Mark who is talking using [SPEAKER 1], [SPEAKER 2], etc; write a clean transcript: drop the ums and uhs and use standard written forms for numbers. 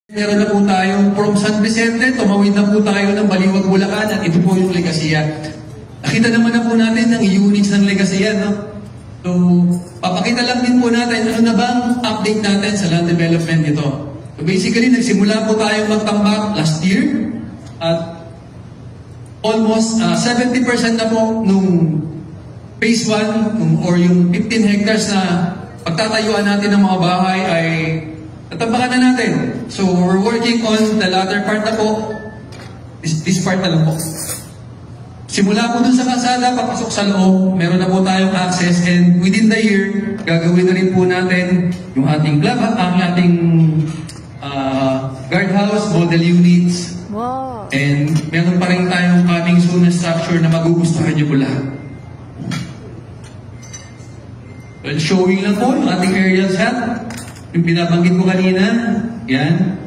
[SPEAKER 1] Meron na po tayo from San Vicente, tumawid na po tayo ng Baliwag, Bulacan, at ito po yung Legazia. Nakita naman na po natin ang units ng Legazia, no? So, papakita lang din po natin ano na bang update natin sa land development nito. So basically, nagsimula po tayo magtambak last year at almost 70% na po nung phase 1 or yung 15 hectares na pagtatayuan natin ng mga bahay ay natambakan na natin. So, we're working on the latter part na po. This part na lang po. Simula po dun sa kalsada, papasok sa loob, meron na po tayong access, and within the year, gagawin na rin po natin yung ating guardhouse, model units.
[SPEAKER 2] Wow.
[SPEAKER 1] And meron pa rin tayong coming soon na structure na magugustuhan nyo po lahat. Well, showing lang po yung ating aerial shot. Yung binabanggit ko kanina, yan.